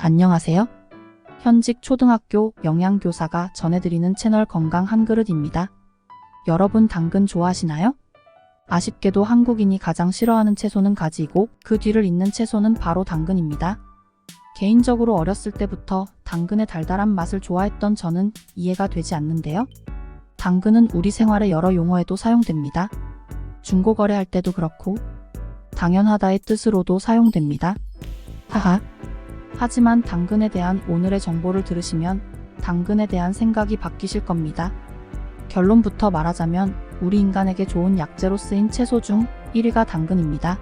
안녕하세요. 현직 초등학교 영양교사가 전해드리는 채널 건강 한 그릇입니다. 여러분 당근 좋아하시나요? 아쉽게도 한국인이 가장 싫어하는 채소는 가지이고 그 뒤를 잇는 채소는 바로 당근입니다. 개인적으로 어렸을 때부터 당근의 달달한 맛을 좋아했던 저는 이해가 되지 않는데요. 당근은 우리 생활의 여러 용어에도 사용됩니다. 중고거래할 때도 그렇고 당연하다의 뜻으로도 사용됩니다. 하하. 하지만 당근에 대한 오늘의 정보를 들으시면 당근에 대한 생각이 바뀌실 겁니다. 결론부터 말하자면 우리 인간에게 좋은 약재로 쓰인 채소 중 1위가 당근입니다.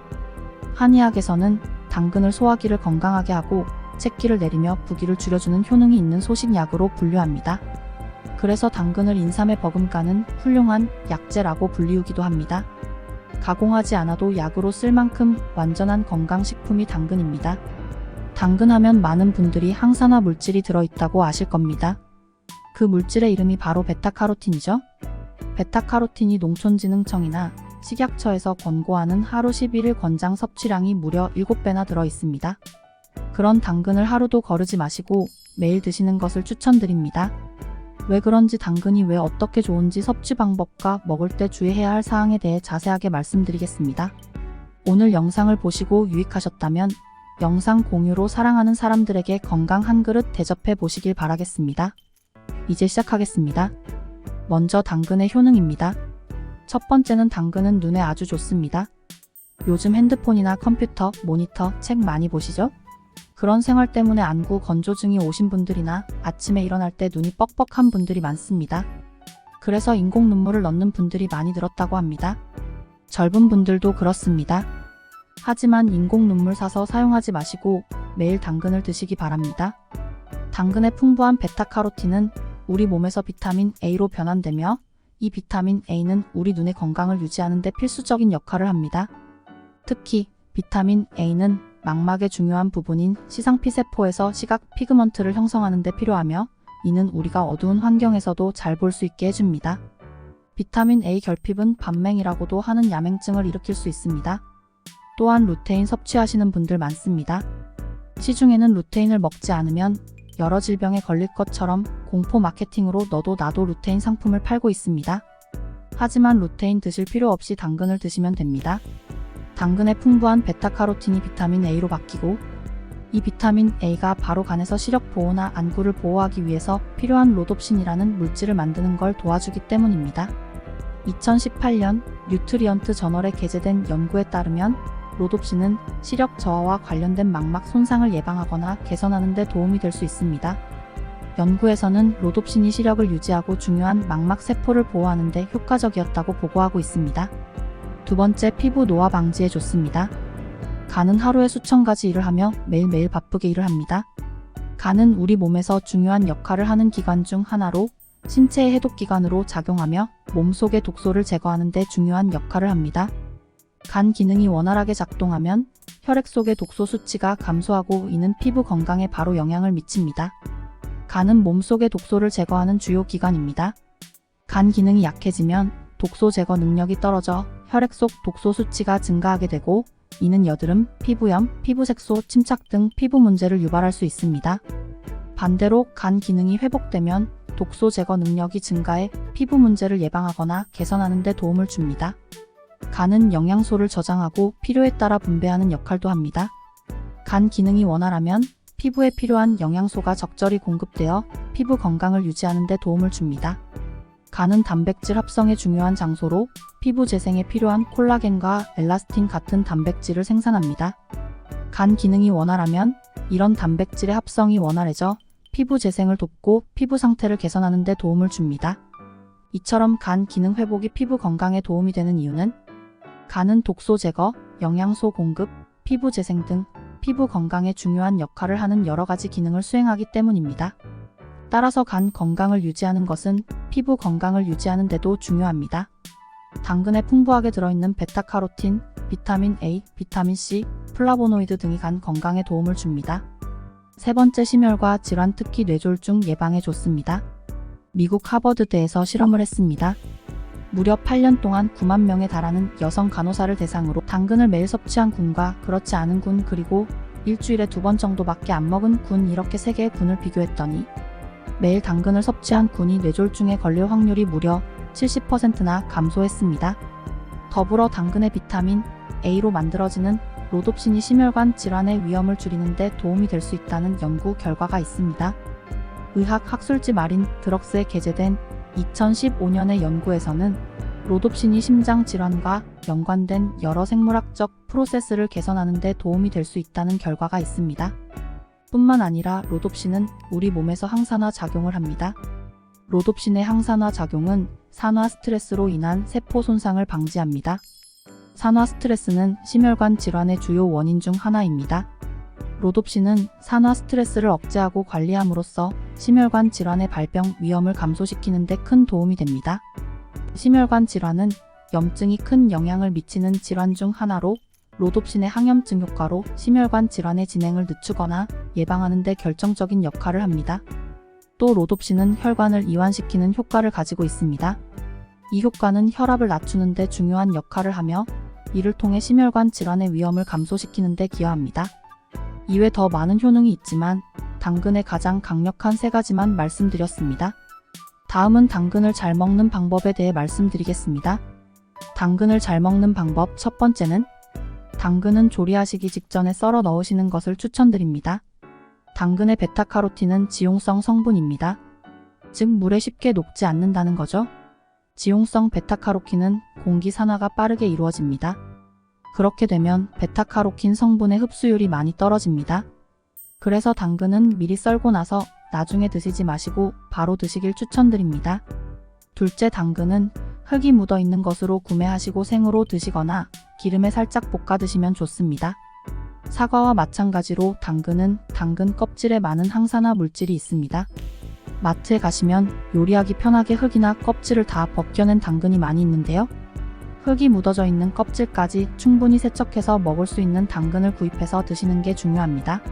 한의학에서는 당근을 소화기를 건강하게 하고 체기를 내리며 부기를 줄여주는 효능이 있는 소식약으로 분류합니다. 그래서 당근을 인삼에 버금가는 훌륭한 약재라고 불리우기도 합니다. 가공하지 않아도 약으로 쓸 만큼 완전한 건강식품이 당근입니다. 당근하면 많은 분들이 항산화 물질이 들어있다고 아실 겁니다. 그 물질의 이름이 바로 베타카로틴이죠. 베타카로틴이 농촌진흥청이나 식약처에서 권고하는 하루 11일 권장 섭취량이 무려 7배나 들어있습니다. 그런 당근을 하루도 거르지 마시고 매일 드시는 것을 추천드립니다. 왜 그런지 당근이 왜 어떻게 좋은지 섭취 방법과 먹을 때 주의해야 할 사항에 대해 자세하게 말씀드리겠습니다. 오늘 영상을 보시고 유익하셨다면 영상 공유로 사랑하는 사람들에게 건강 한 그릇 대접해 보시길 바라겠습니다. 이제 시작하겠습니다. 먼저 당근의 효능입니다. 첫 번째는 당근은 눈에 아주 좋습니다. 요즘 핸드폰이나 컴퓨터, 모니터, 책 많이 보시죠? 그런 생활 때문에 안구 건조증이 오신 분들이나 아침에 일어날 때 눈이 뻑뻑한 분들이 많습니다. 그래서 인공 눈물을 넣는 분들이 많이 늘었다고 합니다. 젊은 분들도 그렇습니다. 하지만 인공 눈물 사서 사용하지 마시고 매일 당근을 드시기 바랍니다. 당근의 풍부한 베타카로틴은 우리 몸에서 비타민 A로 변환되며 이 비타민 A는 우리 눈의 건강을 유지하는 데 필수적인 역할을 합니다. 특히 비타민 A는 망막의 중요한 부분인 시상피세포에서 시각 피그먼트를 형성하는 데 필요하며 이는 우리가 어두운 환경에서도 잘 볼 수 있게 해줍니다. 비타민 A 결핍은 반맹이라고도 하는 야맹증을 일으킬 수 있습니다. 또한 루테인 섭취하시는 분들 많습니다. 시중에는 루테인을 먹지 않으면 여러 질병에 걸릴 것처럼 공포 마케팅으로 너도 나도 루테인 상품을 팔고 있습니다. 하지만 루테인 드실 필요 없이 당근을 드시면 됩니다. 당근의 풍부한 베타카로틴이 비타민 A로 바뀌고 이 비타민 A가 바로 간에서 시력 보호나 안구를 보호하기 위해서 필요한 로놉신이라는 물질을 만드는 걸 도와주기 때문입니다. 2018년 뉴트리언트 저널에 게재된 연구에 따르면 로놉신은 시력 저하와 관련된 망막 손상을 예방하거나 개선하는 데 도움이 될 수 있습니다. 연구에서는 로놉신이 시력을 유지하고 중요한 망막 세포를 보호하는 데 효과적이었다고 보고하고 있습니다. 두 번째, 피부 노화 방지에 좋습니다. 간은 하루에 수천 가지 일을 하며 매일매일 바쁘게 일을 합니다. 간은 우리 몸에서 중요한 역할을 하는 기관 중 하나로 신체의 해독기관으로 작용하며 몸속의 독소를 제거하는 데 중요한 역할을 합니다. 간 기능이 원활하게 작동하면 혈액 속의 독소 수치가 감소하고 이는 피부 건강에 바로 영향을 미칩니다. 간은 몸속의 독소를 제거하는 주요 기관입니다. 간 기능이 약해지면 독소 제거 능력이 떨어져 혈액 속 독소 수치가 증가하게 되고 이는 여드름, 피부염, 피부색소, 침착 등 피부 문제를 유발할 수 있습니다. 반대로 간 기능이 회복되면 독소 제거 능력이 증가해 피부 문제를 예방하거나 개선하는 데 도움을 줍니다. 간은 영양소를 저장하고 필요에 따라 분배하는 역할도 합니다. 간 기능이 원활하면 피부에 필요한 영양소가 적절히 공급되어 피부 건강을 유지하는 데 도움을 줍니다. 간은 단백질 합성의 중요한 장소로 피부 재생에 필요한 콜라겐과 엘라스틴 같은 단백질을 생산합니다. 간 기능이 원활하면 이런 단백질의 합성이 원활해져 피부 재생을 돕고 피부 상태를 개선하는 데 도움을 줍니다. 이처럼 간 기능 회복이 피부 건강에 도움이 되는 이유는 간은 독소 제거, 영양소 공급, 피부 재생 등 피부 건강에 중요한 역할을 하는 여러 가지 기능을 수행하기 때문입니다. 따라서 간 건강을 유지하는 것은 피부 건강을 유지하는 데도 중요합니다. 당근에 풍부하게 들어있는 베타카로틴, 비타민 A, 비타민 C, 플라보노이드 등이 간 건강에 도움을 줍니다. 세 번째, 심혈과 질환 특히 뇌졸중 예방에 좋습니다. 미국 하버드대에서 실험을 했습니다. 무려 8년 동안 9만 명에 달하는 여성 간호사를 대상으로 당근을 매일 섭취한 군과 그렇지 않은 군 그리고 일주일에 2번 정도밖에 안 먹은 군 이렇게 3개의 군을 비교했더니 매일 당근을 섭취한 군이 뇌졸중에 걸릴 확률이 무려 70%나 감소했습니다. 더불어 당근의 비타민 A로 만들어지는 로놉신이 심혈관 질환의 위험을 줄이는 데 도움이 될 수 있다는 연구 결과가 있습니다. 의학 학술지 마린 드럭스에 게재된 2015년의 연구에서는 로놉신이 심장 질환과 연관된 여러 생물학적 프로세스를 개선하는 데 도움이 될 수 있다는 결과가 있습니다. 뿐만 아니라 로놉신은 우리 몸에서 항산화 작용을 합니다. 로놉신의 항산화 작용은 산화 스트레스로 인한 세포 손상을 방지합니다. 산화 스트레스는 심혈관 질환의 주요 원인 중 하나입니다. 로놉신은 산화 스트레스를 억제하고 관리함으로써 심혈관 질환의 발병 위험을 감소시키는 데 큰 도움이 됩니다. 심혈관 질환은 염증이 큰 영향을 미치는 질환 중 하나로 로놉신의 항염증 효과로 심혈관 질환의 진행을 늦추거나 예방하는 데 결정적인 역할을 합니다. 또 로놉신은 혈관을 이완시키는 효과를 가지고 있습니다. 이 효과는 혈압을 낮추는 데 중요한 역할을 하며 이를 통해 심혈관 질환의 위험을 감소시키는 데 기여합니다. 이외 더 많은 효능이 있지만 당근의 가장 강력한 3가지만 말씀드렸습니다. 다음은 당근을 잘 먹는 방법에 대해 말씀드리겠습니다. 당근을 잘 먹는 방법 첫 번째는 당근은 조리하시기 직전에 썰어 넣으시는 것을 추천드립니다. 당근의 베타카로틴은 지용성 성분입니다. 즉 물에 쉽게 녹지 않는다는 거죠. 지용성 베타카로틴은 공기 산화가 빠르게 이루어집니다. 그렇게 되면 베타카로틴 성분의 흡수율이 많이 떨어집니다. 그래서 당근은 미리 썰고 나서 나중에 드시지 마시고 바로 드시길 추천드립니다. 둘째, 당근은 흙이 묻어 있는 것으로 구매하시고 생으로 드시거나 기름에 살짝 볶아 드시면 좋습니다. 사과와 마찬가지로 당근은 당근 껍질에 많은 항산화 물질이 있습니다. 마트에 가시면 요리하기 편하게 흙이나 껍질을 다 벗겨낸 당근이 많이 있는데요. 흙이 묻어져 있는 껍질까지 충분히 세척해서 먹을 수 있는 당근을 구입해서 드시는 게 중요합니다.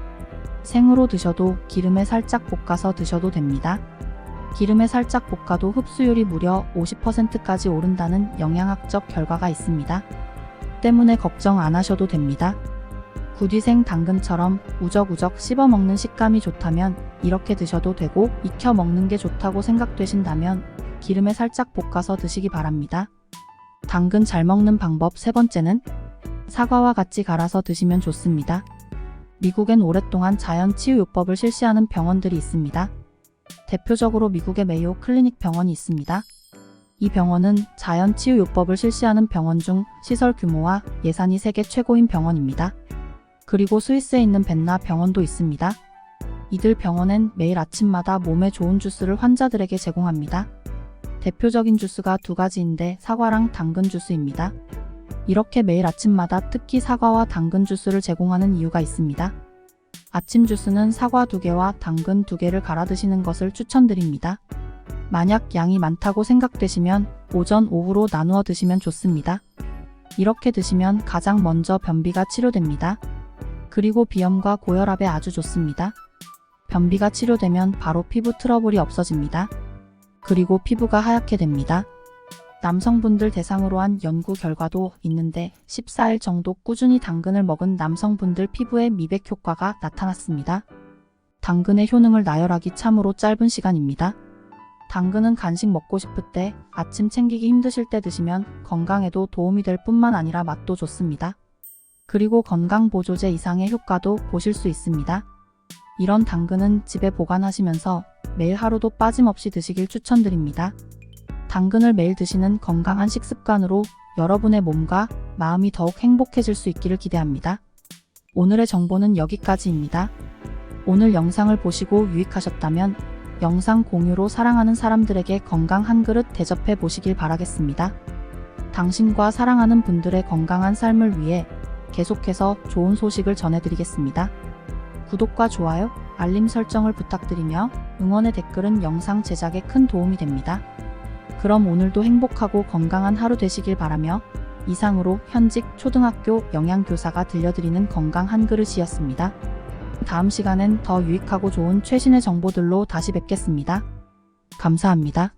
생으로 드셔도 기름에 살짝 볶아서 드셔도 됩니다. 기름에 살짝 볶아도 흡수율이 무려 50%까지 오른다는 영양학적 결과가 있습니다. 때문에 걱정 안 하셔도 됩니다. 구디생 당근처럼 우적우적 씹어 먹는 식감이 좋다면 이렇게 드셔도 되고 익혀 먹는 게 좋다고 생각되신다면 기름에 살짝 볶아서 드시기 바랍니다. 당근 잘 먹는 방법 세 번째는 사과와 같이 갈아서 드시면 좋습니다. 미국엔 오랫동안 자연 치유요법을 실시하는 병원들이 있습니다. 대표적으로 미국의 메이오 클리닉 병원이 있습니다. 이 병원은 자연 치유요법을 실시하는 병원 중 시설 규모와 예산이 세계 최고인 병원입니다. 그리고 스위스에 있는 벤나 병원도 있습니다. 이들 병원엔 매일 아침마다 몸에 좋은 주스를 환자들에게 제공합니다. 대표적인 주스가 2가지인데 사과랑 당근 주스입니다. 이렇게 매일 아침마다 특히 사과와 당근 주스를 제공하는 이유가 있습니다. 아침 주스는 사과 2개와 당근 2개를 갈아 드시는 것을 추천드립니다. 만약 양이 많다고 생각되시면 오전, 오후로 나누어 드시면 좋습니다. 이렇게 드시면 가장 먼저 변비가 치료됩니다. 그리고 비염과 고혈압에 아주 좋습니다. 변비가 치료되면 바로 피부 트러블이 없어집니다. 그리고 피부가 하얗게 됩니다. 남성분들 대상으로 한 연구 결과도 있는데 14일 정도 꾸준히 당근을 먹은 남성분들 피부에 미백 효과가 나타났습니다. 당근의 효능을 나열하기 참으로 짧은 시간입니다. 당근은 간식 먹고 싶을 때, 아침 챙기기 힘드실 때 드시면 건강에도 도움이 될 뿐만 아니라 맛도 좋습니다. 그리고 건강보조제 이상의 효과도 보실 수 있습니다. 이런 당근은 집에 보관하시면서 매일 하루도 빠짐없이 드시길 추천드립니다. 당근을 매일 드시는 건강한 식습관으로 여러분의 몸과 마음이 더욱 행복해질 수 있기를 기대합니다. 오늘의 정보는 여기까지입니다. 오늘 영상을 보시고 유익하셨다면 영상 공유로 사랑하는 사람들에게 건강 한 그릇 대접해 보시길 바라겠습니다. 당신과 사랑하는 분들의 건강한 삶을 위해 계속해서 좋은 소식을 전해드리겠습니다. 구독과 좋아요, 알림 설정을 부탁드리며 응원의 댓글은 영상 제작에 큰 도움이 됩니다. 그럼 오늘도 행복하고 건강한 하루 되시길 바라며 이상으로 현직 초등학교 영양교사가 들려드리는 건강 한 그릇이었습니다. 다음 시간엔 더 유익하고 좋은 최신의 정보들로 다시 뵙겠습니다. 감사합니다.